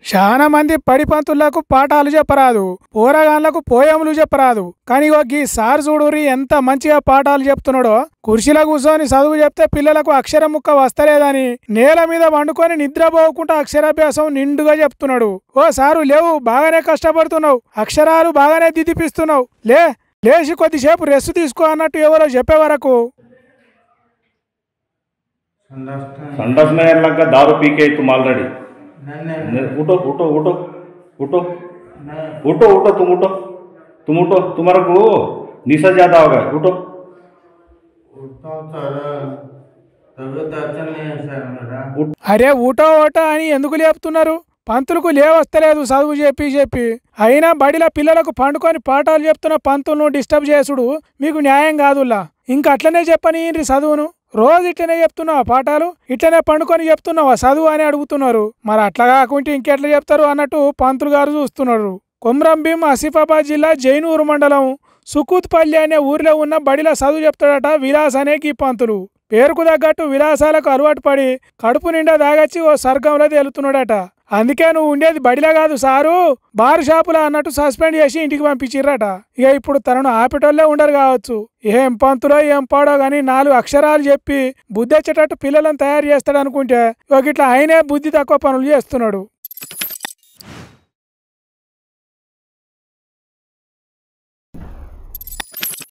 చాలా మంది పడిపంతులకు పాఠాలు చెప్పరాదు, పోరగాన్లకు పోయములు చెప్పరాదు. కానీ గీ సార్ చూడురి ఎంత మంచిగా పాఠాలు చెప్తున్నాడో. కుర్చీలో కూర్చొని చదువు చెప్తే పిల్లలకు అక్షరం ముక్క వస్తలేదని నేల మీద వండుకొని నిద్రపోకుండా అక్షరాభ్యాసం నిండుగా చెప్తున్నాడు. ఓ సారు లేవు, బాగానే కష్టపడుతున్నావు, అక్షరాలు బాగానే దిద్దిపిస్తున్నావు, లేచి కొద్దిసేపు రెస్ట్ తీసుకో అన్నట్టు ఎవరో చెప్పే వరకు संडास में लगा दारू पी के तुम ऑलरेडी उठो उठो उठो उठो उठो उठो तुम उठो तुम्हारे को निशा ज्यादा होगा उठो అరే ఊటో ఓటో అని ఎందుకు లేపుతున్నారు? పంతులకు లేవస్తలేదు చదువు చెప్పి అయినా బడిలో పిల్లలకు పండుకొని పాఠాలు చెప్తున్న పంతులను డిస్టర్బ్ చేసుడు మీకు న్యాయం కాదుల్లా. ఇంకా అట్లనే చెప్పని చదువును. రోజు ఇట్లనే చెప్తున్నావా పాఠాలు? ఇట్లనే పండుకొని చెప్తున్నావా చదువు అని అడుగుతున్నారు. మరి అట్లా కాకుంటే ఇంకెట్లా చెప్తారు అన్నట్టు పంతులు గారు చూస్తున్నారు. కొమ్రంభీం ఆసిఫాబాద్ జిల్లా జైనూరు మండలం సుకూత్పల్లి అనే ఊరిలో ఉన్న బడిలో చదువు చెప్తాడట విలాస్ అనే ఈ పంతులు. పేరుకు తగ్గట్టు విలాసాలకు అలవాటు పడి కడుపు నిండా దాగచ్చి ఓ స్వర్గంలో తేలుతున్నాడట. అందుకే నువ్వు ఉండేది బడిలో కాదు సారు, బారు షాపులా అన్నట్టు సస్పెండ్ చేసి ఇంటికి పంపించిర్రట. ఇక ఇప్పుడు తనను ఆపేటోళ్లే ఉండరు కావచ్చు. ఏం పంతులో ఏం పాడో గాని 4 అక్షరాలు చెప్పి బుద్ధి వచ్చేటట్టు పిల్లలను తయారు చేస్తాడు అనుకుంటే ఇట్లా ఆయనే బుద్ధి తక్కువ పనులు చేస్తున్నాడు.